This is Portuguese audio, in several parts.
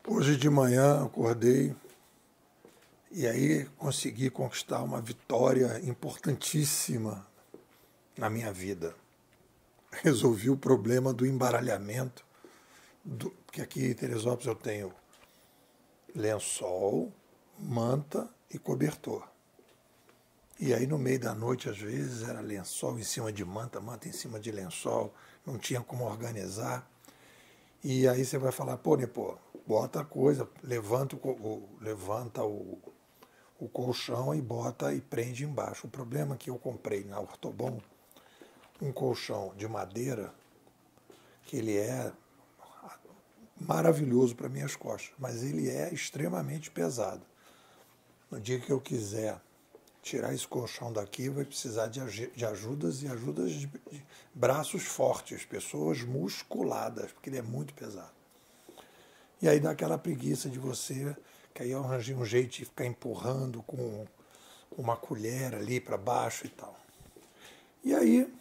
Hoje de manhã acordei e aí consegui conquistar uma vitória importantíssima na minha vida. Resolvi o problema do embaralhamento, porque aqui em Teresópolis eu tenho lençol, manta e cobertor. E aí no meio da noite, às vezes, era lençol em cima de manta, manta em cima de lençol, não tinha como organizar. E aí você vai falar, pô, Nepô, bota a coisa, levanta o colchão e bota e prende embaixo. O problema é que eu comprei na Ortobon um colchão de madeira que ele é maravilhoso para minhas costas, mas ele é extremamente pesado. No dia que eu quiser tirar esse colchão daqui, vai precisar de ajudas de braços fortes, pessoas musculadas, porque ele é muito pesado. E aí dá aquela preguiça de você, que aí eu arranjei um jeito de ficar empurrando com uma colher ali para baixo e tal. E aí,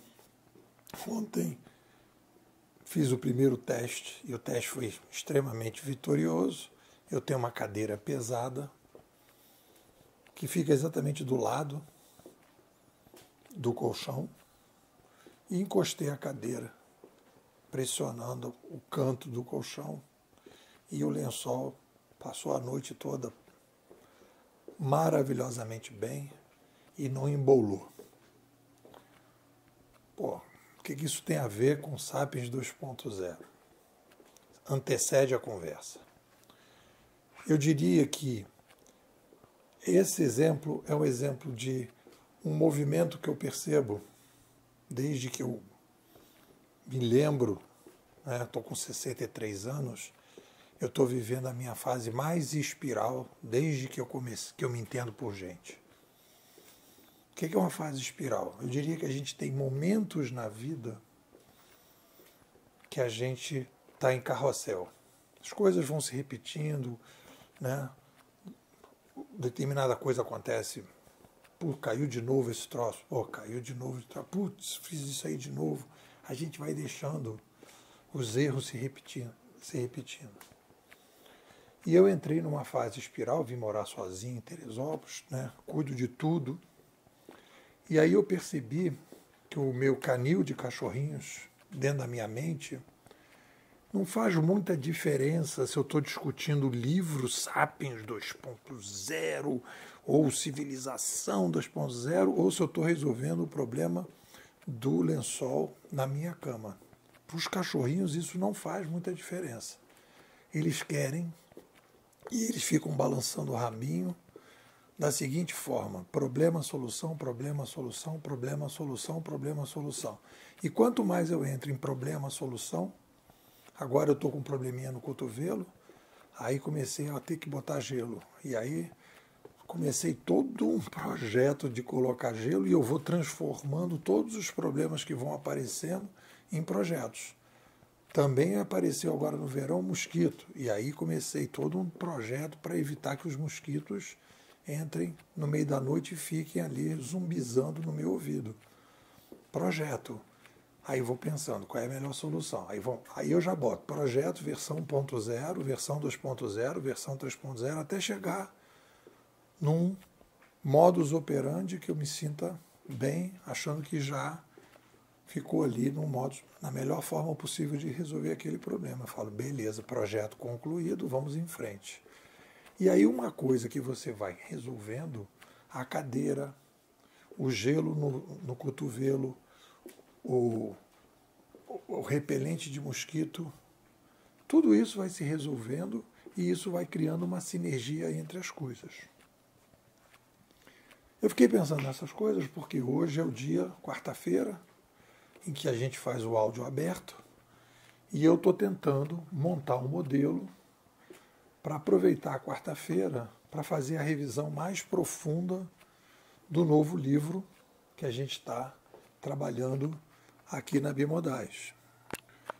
ontem, fiz o primeiro teste, e o teste foi extremamente vitorioso. Eu tenho uma cadeira pesada, que fica exatamente do lado do colchão, e encostei a cadeira, pressionando o canto do colchão, e o lençol passou a noite toda maravilhosamente bem e não embolou. Pô, o que isso tem a ver com Sapiens 2.0? Antecede a conversa. Eu diria que esse exemplo é um exemplo de um movimento que eu percebo desde que eu me lembro, estou com 63 anos, eu estou vivendo a minha fase mais espiral desde que eu me entendo por gente. O que é uma fase espiral? Eu diria que a gente tem momentos na vida que a gente está em carrossel. As coisas vão se repetindo, né? Determinada coisa acontece, caiu de novo esse troço, caiu de novo esse troço, putz, fiz isso aí de novo. A gente vai deixando os erros se repetindo. E eu entrei numa fase espiral, vim morar sozinho em Teresópolis, né? Cuido de tudo. E aí eu percebi que o meu canil de cachorrinhos dentro da minha mente não faz muita diferença se eu estou discutindo o livro Sapiens 2.0 ou Civilização 2.0 ou se eu estou resolvendo o problema do lençol na minha cama. Para os cachorrinhos isso não faz muita diferença. Eles querem e eles ficam balançando o rabinho da seguinte forma: problema, solução, problema, solução, problema, solução, problema, solução. E quanto mais eu entro em problema, solução, agora eu estou com um probleminha no cotovelo, aí comecei a ter que botar gelo. E aí comecei todo um projeto de colocar gelo e eu vou transformando todos os problemas que vão aparecendo em projetos. Também apareceu agora no verão mosquito, e aí comecei todo um projeto para evitar que os mosquitos entrem no meio da noite e fiquem ali zumbizando no meu ouvido. Projeto. Aí vou pensando qual é a melhor solução. Aí eu já boto projeto, versão 1.0, versão 2.0, versão 3.0, até chegar num modus operandi que eu me sinta bem, achando que já ficou ali na melhor forma possível de resolver aquele problema. Eu falo, beleza, projeto concluído, vamos em frente. E aí uma coisa que você vai resolvendo, a cadeira, o gelo no cotovelo, o repelente de mosquito, tudo isso vai se resolvendo e isso vai criando uma sinergia entre as coisas. Eu fiquei pensando nessas coisas porque hoje é o dia, quarta-feira, em que a gente faz o áudio aberto e eu estou tentando montar um modelo para aproveitar a quarta-feira para fazer a revisão mais profunda do novo livro que a gente está trabalhando aqui na Bimodais.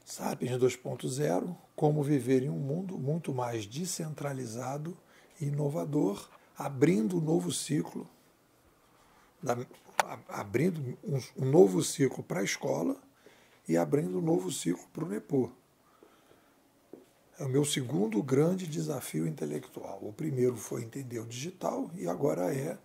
Sapiens 2.0, como viver em um mundo muito mais descentralizado e inovador, abrindo um novo ciclo, abrindo um novo ciclo para a escola e abrindo um novo ciclo para o Nepô. É o meu segundo grande desafio intelectual. O primeiro foi entender o digital e agora é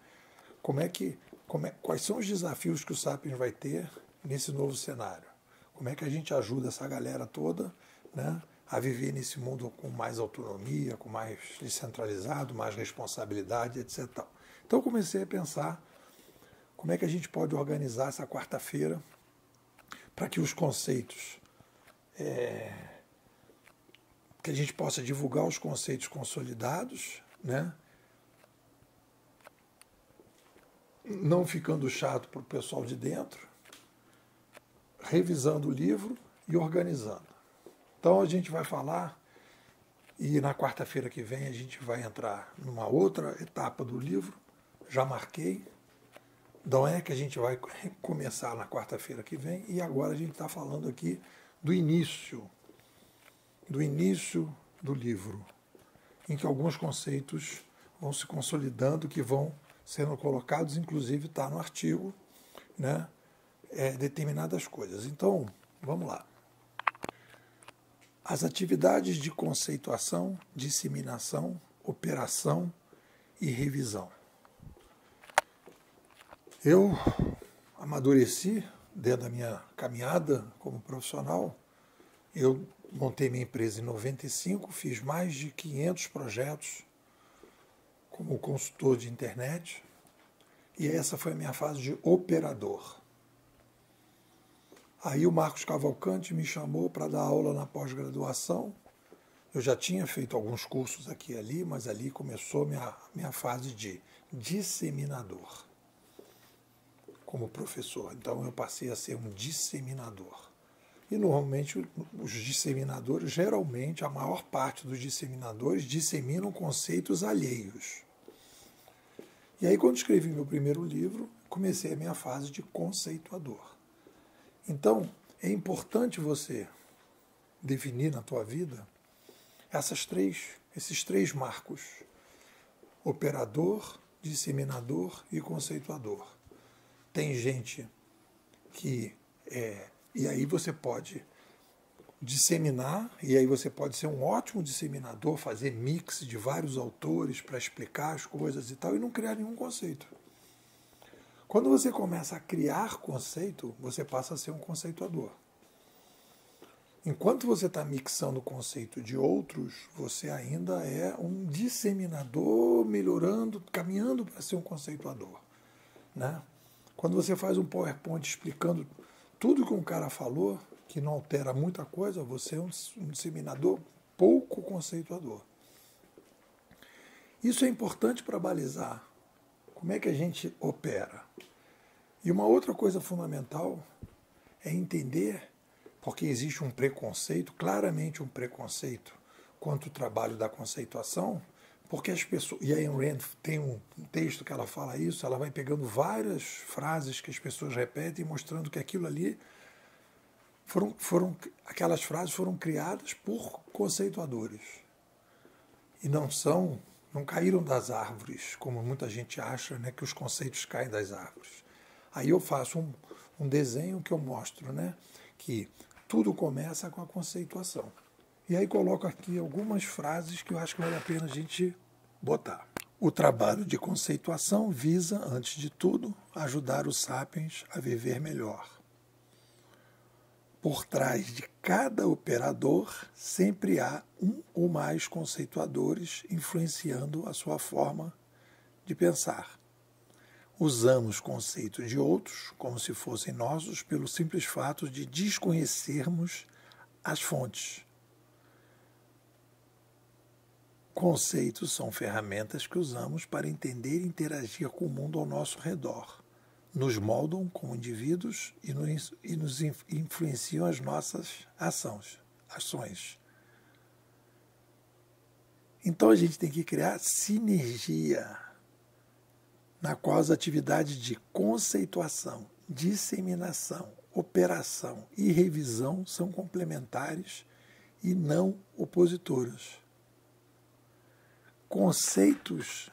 quais são os desafios que o Sapiens vai ter nesse novo cenário. Como é que a gente ajuda essa galera toda, né, a viver nesse mundo com mais autonomia, com mais descentralizado, mais responsabilidade, etc. Então eu comecei a pensar como é que a gente pode organizar essa quarta-feira para que os conceitos, que a gente possa divulgar os conceitos consolidados, né, não ficando chato para o pessoal de dentro, revisando o livro e organizando. Então a gente vai falar, e na quarta-feira que vem a gente vai entrar numa outra etapa do livro, já marquei. Então é que a gente vai começar na quarta-feira que vem, e agora a gente está falando aqui do início do livro, em que alguns conceitos vão se consolidando, que vão sendo colocados, inclusive está no artigo, né, determinadas coisas. Então, vamos lá. As atividades de conceituação, disseminação, operação e revisão. Eu amadureci dentro da minha caminhada como profissional. Eu montei minha empresa em 95, fiz mais de 500 projetos como consultor de internet, e essa foi a minha fase de operador. Aí o Marcos Cavalcante me chamou para dar aula na pós-graduação. Eu já tinha feito alguns cursos aqui e ali, mas ali começou minha fase de disseminador como professor. Então eu passei a ser um disseminador. E normalmente os disseminadores, geralmente a maior parte dos disseminadores disseminam conceitos alheios. E aí quando escrevi meu primeiro livro, comecei a minha fase de conceituador. Então é importante você definir na tua vida esses três marcos: operador, disseminador e conceituador. Tem gente que e aí você pode disseminar, e aí você pode ser um ótimo disseminador, fazer mix de vários autores para explicar as coisas e tal, e não criar nenhum conceito. Quando você começa a criar conceito, você passa a ser um conceituador. Enquanto você está mixando o conceito de outros, você ainda é um disseminador, melhorando, caminhando para ser um conceituador, né? Quando você faz um PowerPoint explicando tudo que um cara falou, que não altera muita coisa, você é um disseminador pouco conceituador. Isso é importante para balizar como é que a gente opera. E uma outra coisa fundamental é entender, porque existe um preconceito, claramente um preconceito, quanto ao trabalho da conceituação, porque as pessoas. E a Ayn Rand tem um texto que ela fala isso, ela vai pegando várias frases que as pessoas repetem, mostrando que aquilo ali aquelas frases foram criadas por conceituadores. E não caíram das árvores, como muita gente acha, né, que os conceitos caem das árvores. Aí eu faço um desenho que eu mostro, né, que tudo começa com a conceituação. E aí coloco aqui algumas frases que eu acho que vale a pena a gente botar. O trabalho de conceituação visa, antes de tudo, ajudar os sapiens a viver melhor. Por trás de cada operador sempre há um ou mais conceituadores influenciando a sua forma de pensar. Usamos conceitos de outros como se fossem nossos pelo simples fato de desconhecermos as fontes. Conceitos são ferramentas que usamos para entender e interagir com o mundo ao nosso redor. Nos moldam como indivíduos e nos influenciam as nossas ações. Então a gente tem que criar sinergia, na qual as atividades de conceituação, disseminação, operação e revisão são complementares e não opositoras. Conceitos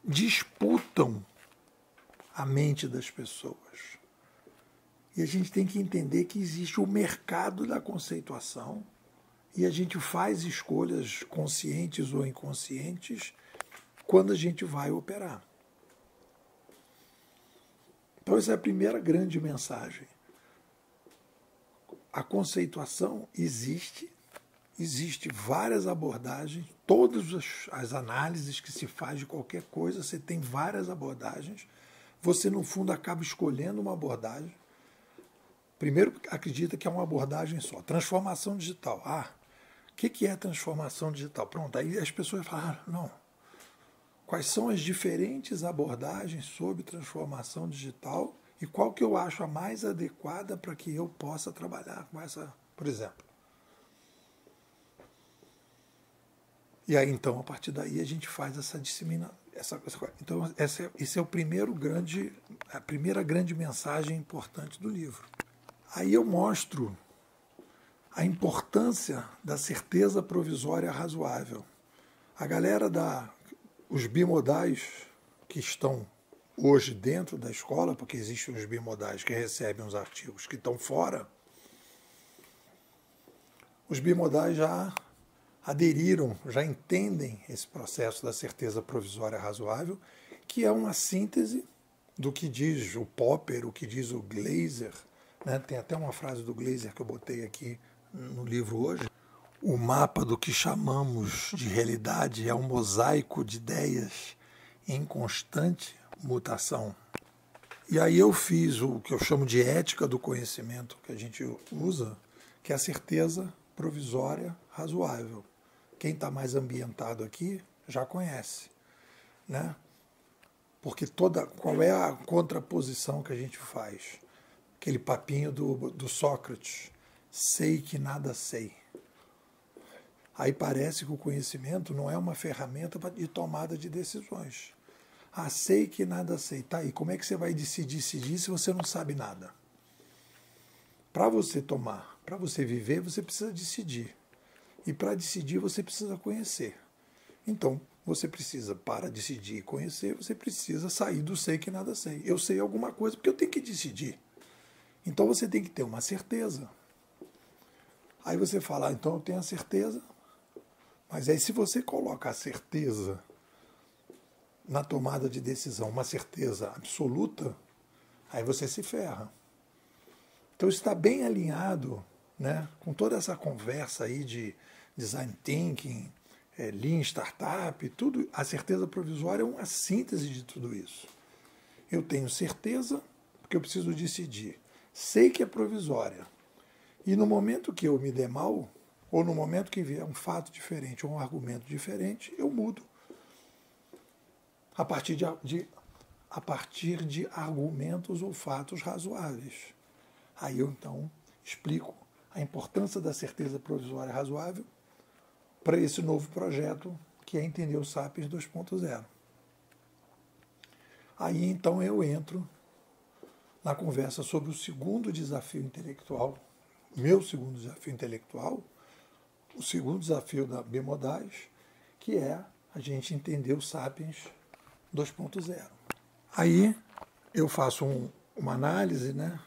disputam a mente das pessoas. E a gente tem que entender que existe o mercado da conceituação e a gente faz escolhas conscientes ou inconscientes quando a gente vai operar. Então essa é a primeira grande mensagem. A conceituação existe várias abordagens, todas as análises que se faz de qualquer coisa, você tem várias abordagens, você no fundo acaba escolhendo uma abordagem. Primeiro acredita que é uma abordagem só, transformação digital. O que é transformação digital? Pronto, aí as pessoas falam, não, quais são as diferentes abordagens sobre transformação digital e qual que eu acho a mais adequada para que eu possa trabalhar com essa, por exemplo. E aí, então, a partir daí, a gente faz essa disseminação. Então, esse é a primeira grande mensagem importante do livro. Aí eu mostro a importância da certeza provisória razoável. A galera os bimodais que estão hoje dentro da escola, porque existem os bimodais que recebem os artigos que estão fora, os bimodais já aderiram, já entendem esse processo da certeza provisória razoável, que é uma síntese do que diz o Popper, o que diz o Glaser, né? Tem até uma frase do Glaser que eu botei aqui no livro hoje. O mapa do que chamamos de realidade é um mosaico de ideias em constante mutação. E aí eu fiz o que eu chamo de ética do conhecimento, que a gente usa, que é a certeza provisória razoável. Quem está mais ambientado aqui já conhece, né? Porque qual é a contraposição que a gente faz? Aquele papinho do Sócrates, sei que nada sei. Aí parece que o conhecimento não é uma ferramenta de tomada de decisões. Sei que nada sei. Tá aí, como é que você vai decidir se você não sabe nada? Para você viver, você precisa decidir. E para decidir, você precisa conhecer. Então, você precisa, para decidir e conhecer, você precisa sair do sei que nada sei. Eu sei alguma coisa porque eu tenho que decidir. Então, você tem que ter uma certeza. Aí você fala, então eu tenho a certeza. Mas aí, se você coloca a certeza na tomada de decisão, uma certeza absoluta, aí você se ferra. Então, está bem alinhado, né, com toda essa conversa aí de design thinking, lean startup, tudo. A certeza provisória é uma síntese de tudo isso. Eu tenho certeza porque eu preciso decidir. Sei que é provisória. E no momento que eu me der mal, ou no momento que vier um fato diferente ou um argumento diferente, eu mudo. A partir de argumentos ou fatos razoáveis. Aí eu, então, explico a importância da certeza provisória razoável para esse novo projeto que é entender o Sapiens 2.0. Aí, então, eu entro na conversa sobre o segundo desafio intelectual, meu segundo desafio intelectual, o segundo desafio da Bimodais, que é a gente entender o Sapiens 2.0. Aí eu faço uma análise, né,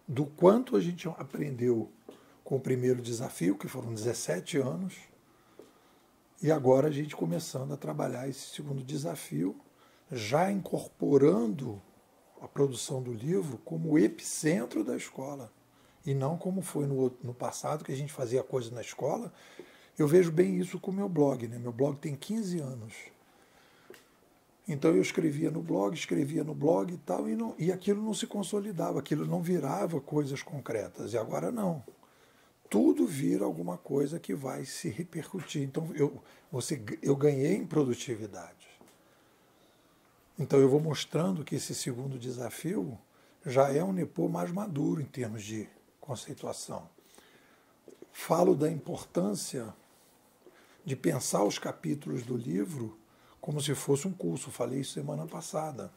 do quanto a gente aprendeu com o primeiro desafio, que foram 17 anos, e agora a gente começando a trabalhar esse segundo desafio, já incorporando a produção do livro como o epicentro da escola, e não como foi no passado, que a gente fazia coisas na escola. Eu vejo bem isso com o meu blog, né? Meu blog tem 15 anos. Então eu escrevia no blog e tal, e aquilo não se consolidava, aquilo não virava coisas concretas. E agora não. Tudo vira alguma coisa que vai se repercutir. Então eu ganhei em produtividade. Então eu vou mostrando que esse segundo desafio já é um NEPO mais maduro em termos de conceituação. Falo da importância de pensar os capítulos do livro como se fosse um curso. Falei isso semana passada.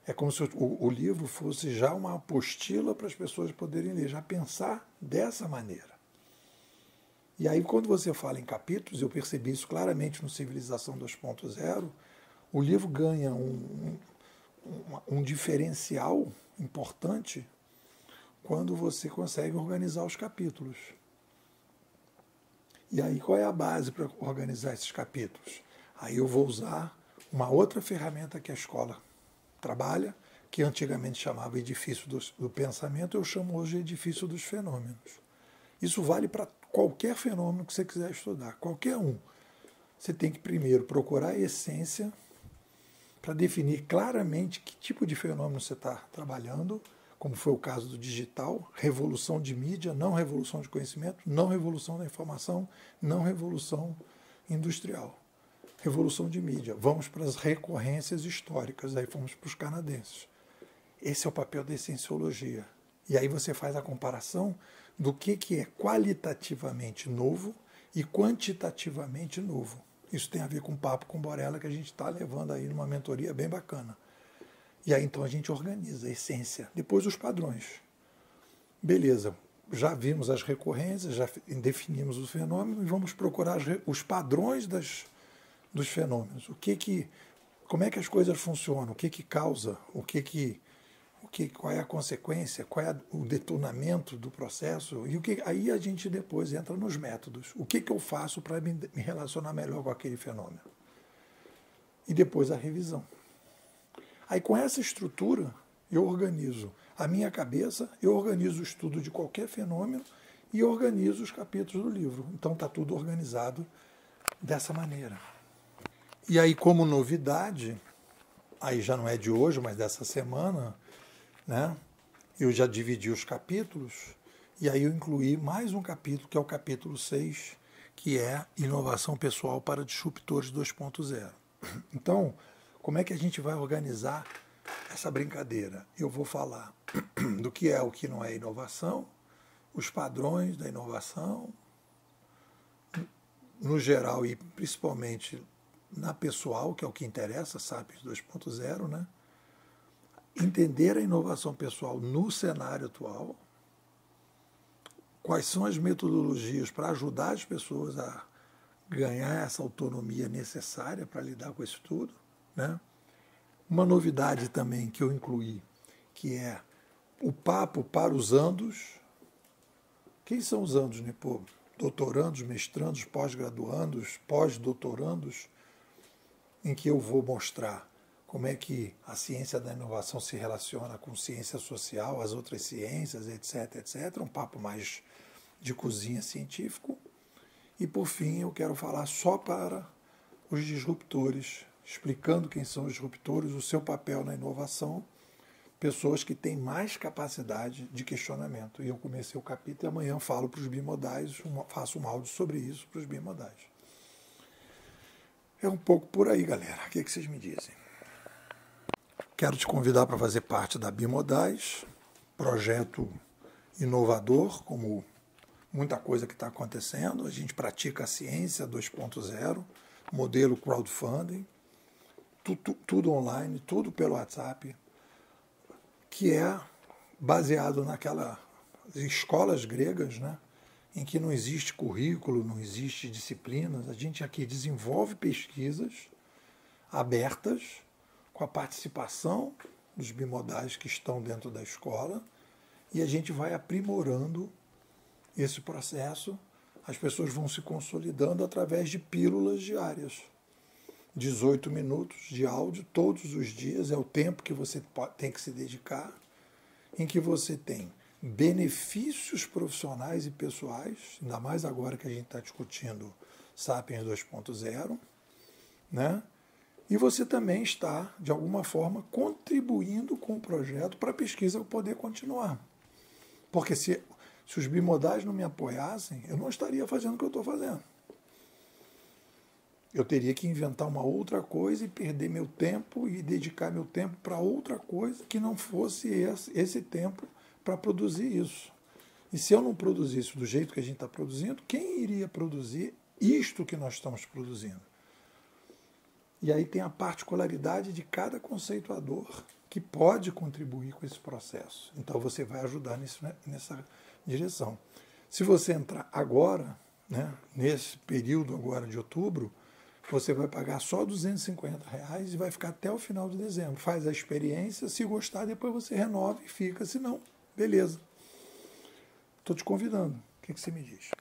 É como se o livro fosse já uma apostila para as pessoas poderem ler, já pensar dessa maneira. E aí, quando você fala em capítulos, eu percebi isso claramente no Civilização 2.0, o livro ganha um diferencial importante quando você consegue organizar os capítulos. E aí qual é a base para organizar esses capítulos? Aí eu vou usar uma outra ferramenta que a escola trabalha, que antigamente chamava edifício do pensamento, eu chamo hoje de edifício dos fenômenos. Isso vale para qualquer fenômeno que você quiser estudar, qualquer um. Você tem que primeiro procurar a essência para definir claramente que tipo de fenômeno você está trabalhando, como foi o caso do digital, revolução de mídia, não revolução de conhecimento, não revolução da informação, não revolução industrial. Revolução de mídia. Vamos para as recorrências históricas, aí fomos para os canadenses. Esse é o papel da essenciologia. E aí você faz a comparação do que é qualitativamente novo e quantitativamente novo. Isso tem a ver com o papo com Borella que a gente está levando aí numa mentoria bem bacana. E aí então a gente organiza a essência, depois os padrões. Beleza, já vimos as recorrências, já definimos o fenômeno e vamos procurar os padrões dos fenômenos. Como é que as coisas funcionam, o que causa, qual é a consequência, qual é o detonamento do processo, e aí a gente depois entra nos métodos. O que eu faço para me relacionar melhor com aquele fenômeno? E depois a revisão. Aí com essa estrutura, eu organizo a minha cabeça, eu organizo o estudo de qualquer fenômeno e organizo os capítulos do livro. Então está tudo organizado dessa maneira. E aí, como novidade, aí já não é de hoje, mas dessa semana, né, eu já dividi os capítulos e aí eu incluí mais um capítulo, que é o capítulo 6, que é Inovação Pessoal para Disruptores 2.0. Então, como é que a gente vai organizar essa brincadeira? Eu vou falar do que é o que não é inovação, os padrões da inovação, no geral e principalmente na pessoal, que é o que interessa, Sapiens 2.0, né? Entender a inovação pessoal no cenário atual, quais são as metodologias para ajudar as pessoas a ganhar essa autonomia necessária para lidar com isso tudo, né? Uma novidade também que eu incluí, que é o papo para os andos. Quem são os andos, Nipô? Doutorandos, mestrandos, pós-graduandos, pós-doutorandos, em que eu vou mostrar como é que a ciência da inovação se relaciona com ciência social, as outras ciências, etc, etc. Um papo mais de cozinha científico. E, por fim, eu quero falar só para os disruptores, explicando quem são os disruptores, o seu papel na inovação, pessoas que têm mais capacidade de questionamento. E eu comecei o capítulo e amanhã falo para os bimodais, faço um áudio sobre isso para os bimodais. É um pouco por aí, galera. O que vocês me dizem? Quero te convidar para fazer parte da Bimodais, projeto inovador, como muita coisa que está acontecendo. A gente pratica a ciência 2.0, modelo crowdfunding, tudo online, tudo pelo WhatsApp, que é baseado naquelas escolas gregas, né, em que não existe currículo, não existe disciplinas. A gente aqui desenvolve pesquisas abertas, com a participação dos bimodais que estão dentro da escola, e a gente vai aprimorando esse processo. As pessoas vão se consolidando através de pílulas diárias. 18 minutos de áudio todos os dias, é o tempo que você tem que se dedicar, em que você tem benefícios profissionais e pessoais, ainda mais agora que a gente está discutindo Sapiens 2.0, né? E você também está, de alguma forma, contribuindo com o projeto para a pesquisa poder continuar. Porque se os bimodais não me apoiassem, eu não estaria fazendo o que eu estou fazendo. Eu teria que inventar uma outra coisa e perder meu tempo e dedicar meu tempo para outra coisa que não fosse esse tempo para produzir isso. E se eu não produzisse do jeito que a gente está produzindo, quem iria produzir isto que nós estamos produzindo? E aí tem a particularidade de cada conceituador que pode contribuir com esse processo. Então você vai ajudar nessa direção. Se você entrar agora, né, nesse período agora de outubro, você vai pagar só R$ 250 e vai ficar até o final de dezembro. Faz a experiência, se gostar, depois você renova e fica. Se não, beleza. Estou te convidando. O que você me diz?